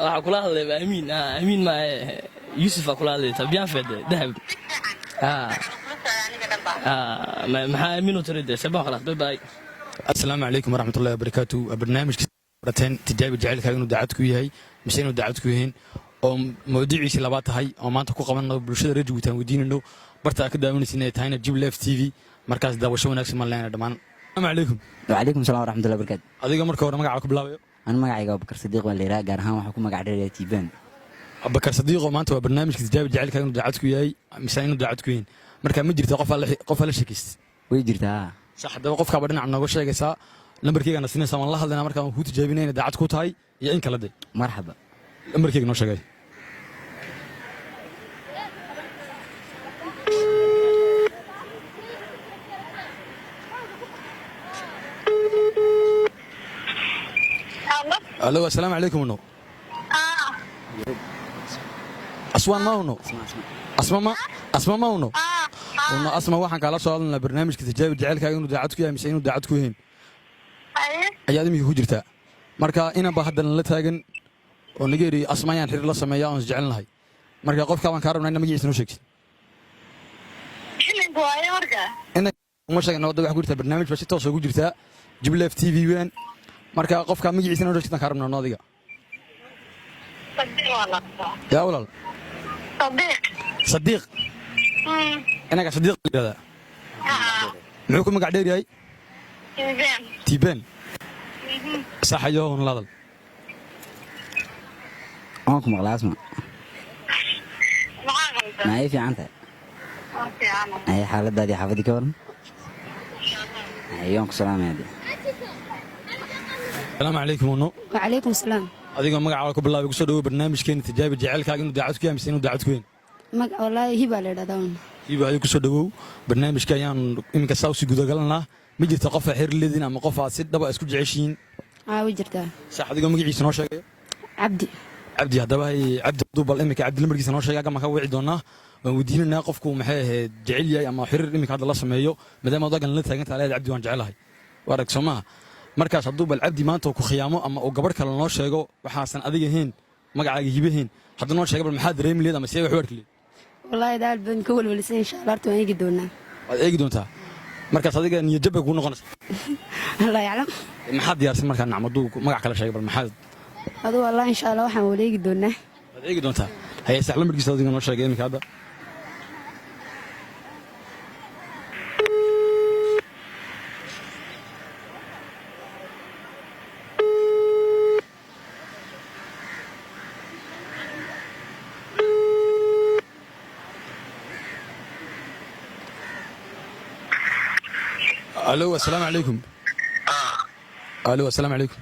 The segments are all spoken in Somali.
waxaa kula hadlay amiin ma yuusuf aa kula hadlay tabiyan fede dahab maxaa amiin u tirade sabab khalas bye. Assalaamu calaykum waraxmatullaahi wabarakaatuh. barnaamijka barateen tijaabi jacaylkaaga inuu daacad ku yahay mise inuu daacad ku yahay oo mawduuciisa labaad tahay oo maanta ku qabanno bulshada reer Jabuuti aan weydiinayno barta ka daawanaysa inay tahayna Jib Live TV markaas daawasho wanaagsan ma leena dhamaan. Assalaamu calaykum. Wa calaykum salaam waraxmatullaahi wabarakaatuh. adiga marka hore magacaaga ku bilaabayo. Aan magacayga Abubakar Sadiq waan leeyahay gaar ahaan waxaan ku magac dheereeyay Tiibaan. Abubakar Sadiq oo maanta waa barnaamijka tijaabi jacaylkaaga inuu daacad ku yahay mise inuu daacad ku yahay marka ma jirto qof la sheekayst way jirtaa sax hadaba qofka dhinac nooga sheegaysa lambarkayga na siinaysa waan la hadlaynaa marka aan ku tijaabinayna daacad ku tahay iyo in kala day marxaba lambarkayga noo sheegay. الو السلام عليكم انو اسوان ما انو اسماء ما انو انو اسماء waxaan kala soo hadalnaa barnaamijka tijaabi jacaylkaaga inuu daacad ku yahay mise inuu daacad ku yahay ayaad imika ku jirtaa marka ina ba hadan la taagan oo nigeeri asmaayaan xiriir la sameeyaa oo jecelnahay marka qofka baan ka rabnaa in magaciisa noo sheegtid ina ma sheegno wada wax ku jirtaa barnaamij baa si toos ugu jirtaa Jib Live TV weyn marka qofka magaciisa noo sheegtid ka rabnaa adiga يا ولد صديق انا صديق هذا معكم قاعد ديري تيبان صح يوم لا معكم خلاص ما هي في عنده هي حالة دادي حافظي كورن يومك سلام يا دي السلام عليكم ونو وعليكم السلام adiga magacaaga ku bilaabay kusoo dhawo barnaamijkeena tijaabi jacaylkaaga inuu daacad ku yahay mise inuu daacad ku yahay wallahi hiba la yiraahdaa hiba ay kusoo dhawo barnaamijka ayaan iminka sawsi gudagalnaa ma jirto qof xiriir leedin ama qof aad si dhab ah isku jeceshiin way jirtaa sax adiga magaciisa noo sheegay cabdi hadaba cabdi dubal iminka cabdi lambarkiisa noo sheegay ma ka wici doonaa waan weydiinanaa qofku maxay ahayd jecel yahay ama xiriir iminka hadda la sameeyo maadaama wadagan la taagan tahay cabdi waan jecelahay warag Soomaa markaas haduu bal cabdi maanta ku khiyaamo ama uu gabar kale noo sheego waxaasan adiga ahayn magacaaga hibahin hadda noo sheegay bal maxaa dareemi leed ama si wax warkii wallahi daal baan ka walwalsan insha Allah waan eegi doonaa waad eegi doontaa markaas adiga niyad jab ku noqonaysa Allah yaclam maxaa diyaarsan markaa nacmadu magac kale sheegay bal maxaa adoo wallahi insha Allah waxaan wala eegi doonaa waad eegi doontaa hay sax lambarkiisa adiga noo sheegay imika hadda الو السلام عليكم الو السلام عليكم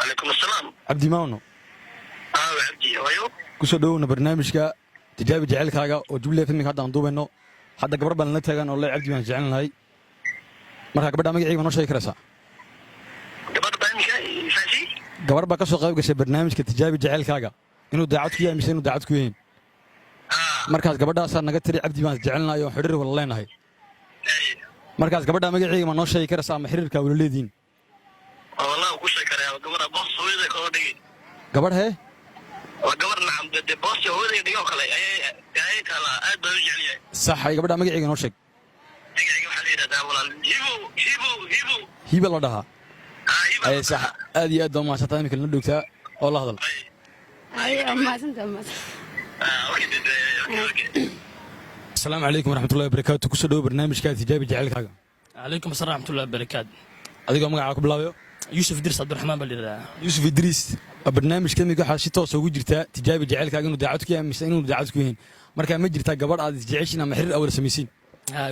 عليكم السلام عبدي ماونو عبدي ايوه kusoo dhawoona barnaamijka tijaabi jacaylkaaga oo Jib Live hadda aan duubayno hadda gabar baan la taagan oo la cabdi baan jecelnahay marka gabadha magaciisa noo sheegi karaysaa gabar baa ka soo qayb gashay barnaamijka tijaabi jacaylkaaga inuu daacad ku yahay mise inuu daacad ku yahay markaas gabadhaas naga tiri cabdi baan jecelnahay oo xiriir wala leenahay markaas gabadha magaciisa ma noo sheegi karaysaa ama xiriirka wala leediin wallahi ku sheegi karaa gabadha boos hooyada ka dhigi gabadh he waa gabar nacam de boos hooyada dhigo kale ay kala aad baa u jeceliyaa sax ay gabadha magaciisa noo sheeg magaciisa waxa la yiraahdaa walaal hibo la dhahaa ay sax aad iyo aad ma saataa imika la dhigtaa oo la hadal ma santa السلام عليكم ورحمة الله وبركاته كسر دو برنامج كذا تجابي جعلك حاجة عليكم السلام ورحمة الله وبركاته أديكم مقعد بلاوي يوسف إدريس عبد الرحمن بلي يوسف إدريس برنامج كم يقول حاسي توصل وجرتا تجابي جعلك حاجة إنه دعوتك يا مش إنه دعوتك وين مركز ما جرتا قبر عاد جعيشنا محرر أول سميسين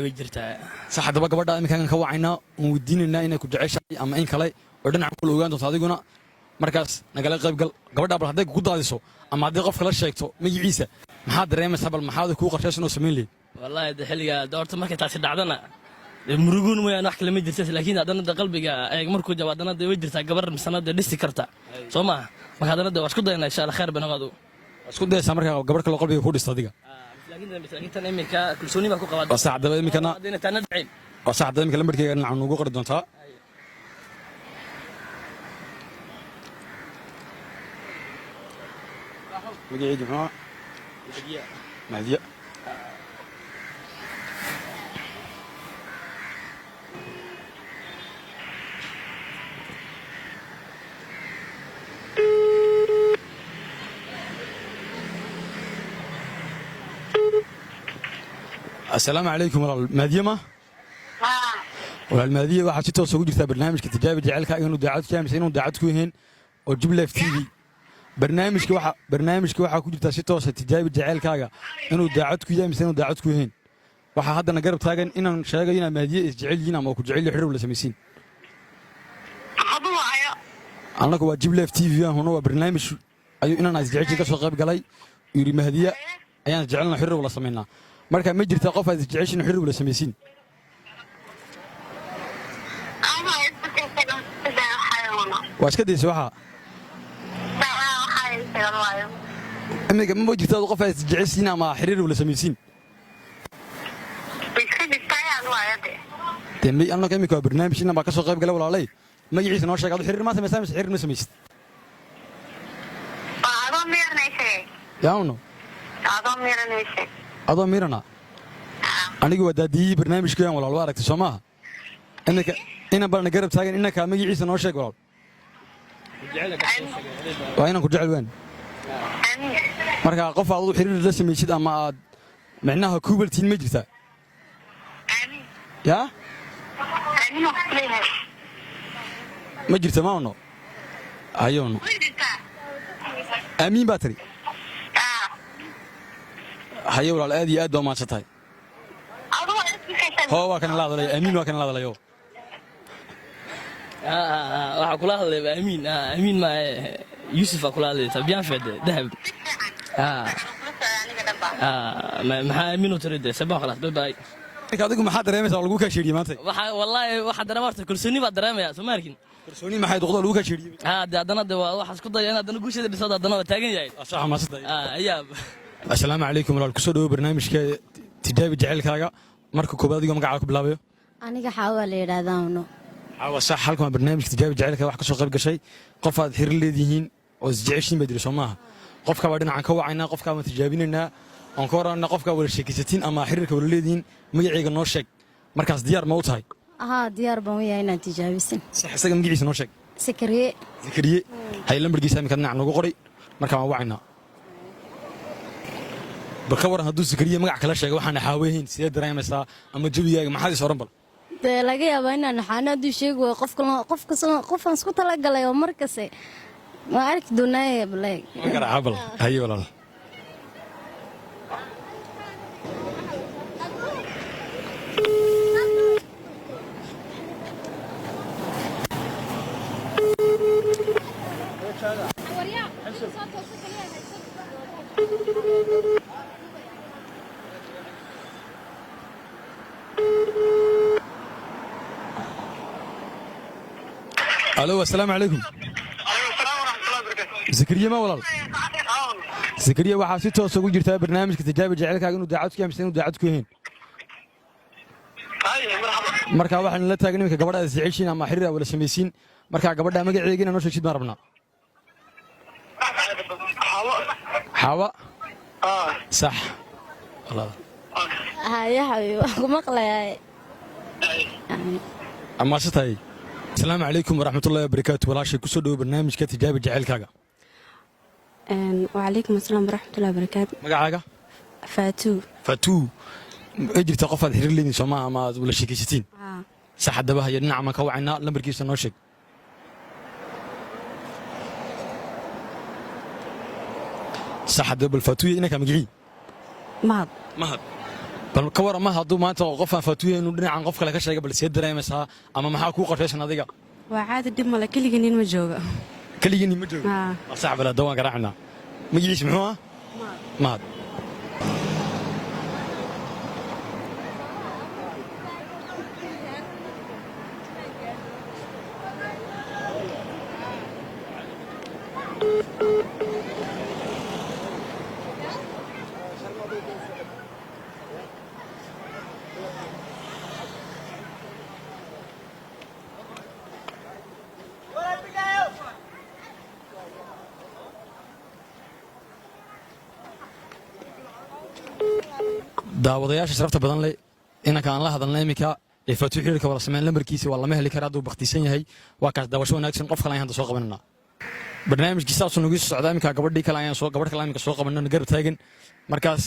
وجرتا صح هذا قبر ده مكان كوعنا ودين إننا إنك جعيش أما إن كلاي ودنا عقول وجان تصادقنا مركز نقول قبر ده برهدك قد هذا سو أما هذا قف خلاص شيكتو مي عيسى ما حد رأي مسحب المحاضر كوقر شاش إنه سمين لي والله ده حلقة دورت مركز تعسد عدنا مرقون ويا نحكي لما جرت لكن عدنا ده قلبي مركو جواد عدنا ده وجرت قبر مسنا ده لسه كرتا سوما ما هذا ده واسكت ده إن شاء الله خير بنقعدو اسكت ده سامر قبر كل قلبي يخود استادية لكن تنا إمك كل سوني ما كو قواد وساعد ده إمك أنا دينا تنا دعين وساعد ده إمك لما بدك أنا عنو قرد دونتا magaceedu muxuu mahdiya السلام عليكم ورحمة الله مهدية والمهدية waxaa si toos ugu jirtaa barnaamijka tijaabi jaceylka inuu daacad ku yahay inuu daacad ku yahay oo Jubilee TV barnaamijka waxa ku jirtaa si toos ah tijaabi jaceylkaaga inuu daacad ku yahay inuu daacad ku yahay waxa haddana garab taagan inaan sheegayo inaan Mahdiye is jecel yihiin ama ku jecel xiriir la sameeyeen annagu waa Jubilee TV ahuna waa barnaamij ayu inaan is jecel ka soo qayb galay yiri Mahdiye ayaan jecelna xiriir la sameeynaa marka ma jirta qof aad jeceshin xiriir la sameeyeen واسكت يسوعها أمي كم موجود تاخذ قفاز جعسينا مع حرير ولا سميسين تمي أنا كم يكون برنامج هنا ما كسر قريب قالوا علي ما يعيش نوشة قالوا حرير ما سميس حرير ما سميس ياونو أضم ميرنا أنا جوا دادي برنامج كيان ولا الوارك تسمعها إنك إنا برنا قرب تاجن إنك ما يعيش نوشة قالوا وأنا كنت جعلوين مركا قف على حرير رسم يشد أما معناها كوبل تين مجلسة يا مجلسة ما هو أيونه أمين باتري هيا ولا الأدي أدوا ما شتاي هو كان الله ذلي أمين وكان الله ذلي waxaa kula hadlay amiin ma Yusuf kula hadlay tabiyaan fadde dahab maxaa amiin u tirade sabab khalas bye adigu maxaa dareemaysaa lagu ka sheediyay maanta waxa dareemaysaa kalsooni baad dareemaysaa Soomaalikin kalsooni maxay doqdo lagu ka sheediyay haddana waxa isku day inaad guusheeda dhisado haddana waa taagan yahay sax ma saday ayaa assalaamu calaykum walaal kusoo dhawo barnaamijka tijaabi jaceylkaaga marka koobaad adiga magacaaga ku bilaabayo aniga xawa la yiraahdaa صح halkan barnaamijka tijaabi jaceylka wax ka soo qayb gashay qof aad xiriir leedihiin oo isjeceshiin badiri Soomaha qofka waa dhinacan ka wacayna qofka ma tijaabinayna aan ka warana qofka wada sheekaysatiin ama xiriirka wada leediin magacayga noo sheeg markaas diyaar ma u tahay diyaar baan u yahay inaan tijaabisin sax isaga magaciisa noo sheeg Zakariye hay lambarkiisa imika dhinac noogu qoray marka waan wacayna barka waran hadduu Zakariye magac kala sheego waxaan xaaweeyeen sidee dareemaysaa ama jabigaaga maxaad is oran bal laga yaabaa inaan xanaadu sheego qofkan isku tala galay oo markaas ma arki doonaa balay garacabal hay walaal الو السلام عليكم السلام ورحمة الله وبركاته زكريا ما ولا زكريا waxaa si toos ugu jirtaa barnaamijka tijaabi jaceylkaaga inuu daacad ku yahay inuu daacad ku yahay marka waxaan la taagan imika gabadha isjeceshiin ama xiriir wala sameeyeen marka gabadha magaceega inaan noo sheegid ma rabnaa حواء صح الله يا حبيبي مقلة أما ستاي السلام عليكم ورحمة الله وبركاته ولا شيء كسر برنامج كتجاب جعل كاجا وعليكم السلام ورحمة الله وبركاته مقعاجا فاتو اجري تقف هذا اللي سماها ما ولا شيء كيستين صح دبها يا نعم كوعنا لمبركيس نوشك صح دب الفاتوية إنك مجري مهد بل كورا ما هادو ما أنت قفا فاتوية إنه دنا عن قفك لك شيء قبل سيد دريمسها أما ما حكوا قرفيش ناديجا وعاد الدم ولا كل جنين مجوجة كل جنين مجوجة صعب ولا دوان قرعنا مجري يسمعوها مهد daawadayaasha sharafta badan leh inanka aan la hadalna iminka ee faatuux xiriirka wala sameyn lambarkiisa waa lama heli karaa hadduu baktisan yahay waa kaas daawasho wanaagsan qof kale ayaan hadda soo qabananaa barnaamijkii saasuu nagu soo socdaa iminka gabadh kale iminka soo qabanana garab taagan markaas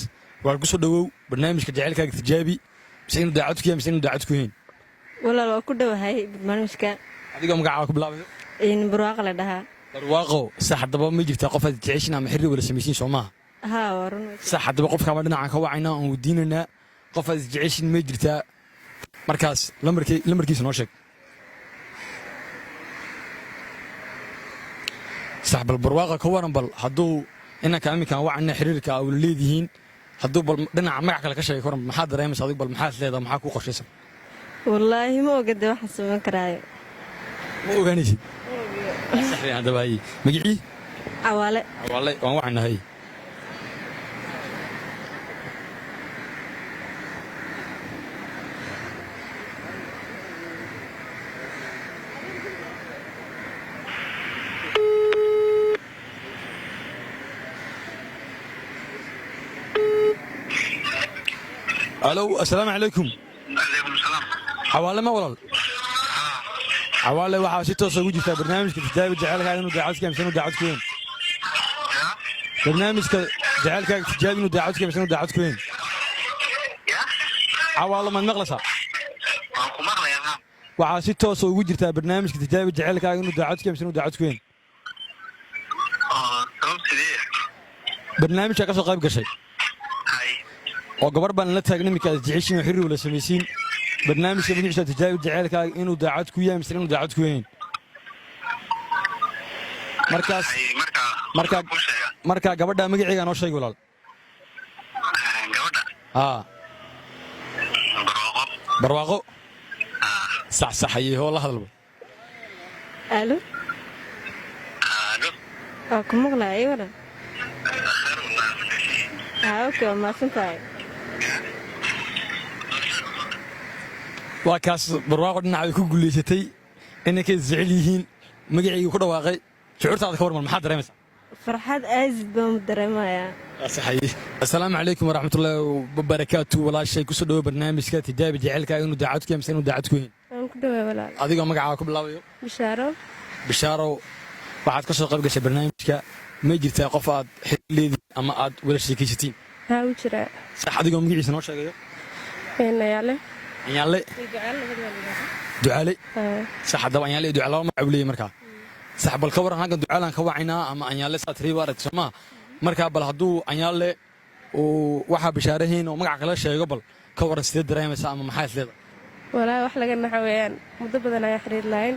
waa ku soo dhawow barnaamijka jacaylkaaga tijaabi mise inuu daacad ku yahay mise inuu daacad ku yahay walaal waa ku dhowahay barnaamijka adigoo magacaaga ku bilaabayo barwaaqo la dhahaa barwaaqo sax haddaba ma jirtaa qof aad jeceshin ama xiriir wala samaysiin soo maaha haa waa run sax haddaba qofkaaba dhinacan ka wacayna aan weydiinaynaa qof aad jeceshin ma jirtaa markaas lambarkiisa noo sheeg sax bal barwaaqa ka waran bal hadduu inanka iminkaan wacayna xiriirka aa wala leedihiin hadduu bal dhinaca magac kale ka sheegay ka waran maxaad dareemaysa adig bal maxaad leedaha maxaa kuu qorshaysan wallaahi ma ogade waxaan samayn karaayo ma ogaanaysid haddaba hay magicii cawaale waan wacaynahay الو السلام عليكم. عليكم السلام. حواله ما ولال حواله waxaa si toos ah ugu jirta barnaamijka tijaabi jacaylkaaga inuu daacadka mise inuu daacad ku yahay barnaamijka jacaylkaaga tijaabi inuu daacadka mise inuu daacad ku yahay حواله ma maqlaysaa waan ku maqlayaa waxaa si toos ah ugu jirta barnaamijka tijaabi jacaylkaaga inuu daacadka mise inuu daacad ku yahay sabab sidee barnaamijka ka soo qayb gashay oo gabar baan la taagnay iminka jeceshin xiriir wala samaysiin barnaamijka magaciisa tijaabi jacaylkaaga inuu daacad ku yahay mise inuu daacad ku yahay marka gabadha magaceega noo sheeg walaal gabadha barwaaqo sax ayay hoo la hadalba alo waa ku maqlaya ii waran okay waa mahadsantahay waa kaas barwaaqo dhinaca ay ku guulaysatay inankay jecel yihiin magacayga ku dhawaaqay shucuurtaada ka warmal maxaad dareemaysaa farxad aazid baan dareemayaa assalaamu calaykum waraxmatullaahi wabarakaatu walaashay kusoo dhawo barnaamijka tijaabi jacaylkaaga inuu daacad ku yahay mise inuu daacad ku yahay waan ku dhawaa walaal adigoo magacaaga ku bilaabayo bishaaro waxaad ka soo qayb gashay barnaamijka ma jirtaa qof aad xiriir leediin ama aad wala sheekaysatiin haa u jiraa sax adigoo magaciisa noo sheegayo anyaale ducaale sax haddaba anyaale ducaale laba magac leeyahay markaa sax bal ka waran halkan ducaalaan ka wacaynaa ama anyaale saa tiriiba aragti soomaa markaa bal hadduu anyaale uu waxaa bishaarahayn oo magac kala sheego bal ka waran sidee dareemaysaa ama maxaa isleeda walaahi wax laga naxa weeyaan muddo badan ayaa xiriir lahayn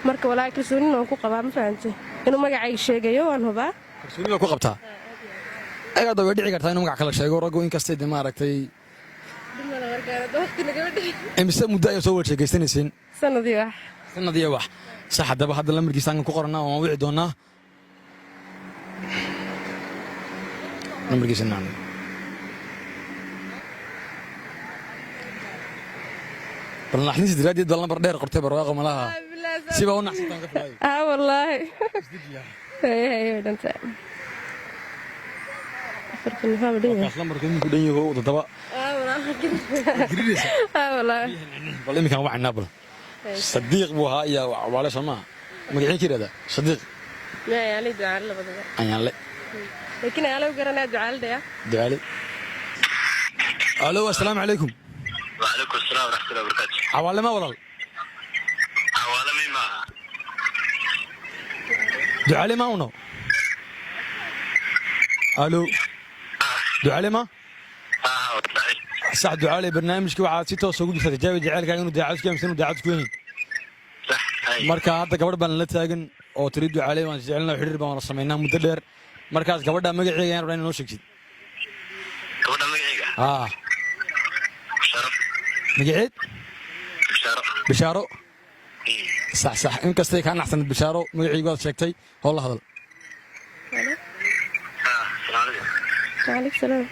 marka walaahi kalsoonina waan ku qabaa ma fahantay inuu magacayga sheegayo waan hubaa kalsooni baa ku qabtaa ayaada way dhici kartaa inuu magac kala sheego raggu inkastay de maaragtay imise muddo ayaa soo wada sheegaysanayseen sanadii wax sax haddaba hadda lambarkiisa aan ku qorannaa waan wici doonnaa lambarkiisa nacam bal naxdinsi daraaddeed baa lambar dheer qortay barwaaqo malaha si baa u naxsantaan ka filaayo wallaahi dhanta kaas lambarka iminku dhan yaho todoba bal iminkaan wacaynaa bal sadiiq buu ahaa iyo waale soo maaha magacii ka yidhahdaa sadiiq anyaale laakiin ayaala u garanaa ducaale alo assalaamu calaykum وعليكم السلام ورحمة الله وبركاته حواله ما ولال حواله مين معها ducaale ma uno alo ducaale ma sax ducaale barnaamijkii waxaad si toos ugu jirta tijaabi jacaylkaaga inuu daacad ku yahay mise inuu daacad ku yahay marka hadda gabadh baan la taagan oo tiri ducaale waan jecelnaa xiriir baan wala samaynaa muddo dheer markaas gabadha magaceega ayaan rabnaa inaa noo sheegtid gabadha magaceega magaceed bishaaro sax inkastay kaa naxsanad bishaaro magacaygu waad sheegtay hoo la hadal waaleykum salaam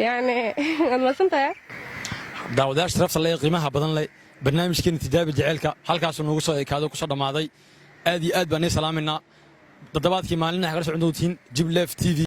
yani waad mahadsantahay daawadayaasha sharafta le qiimaha badan leh barnaamijkeena tijaabi jaceylka halkaasuu noogu soo ekaado ku soo dhammaaday aad iyo aad baan nii salaaminaa toddobaadkii maalin waxaa kala socon doontiin jiblef tv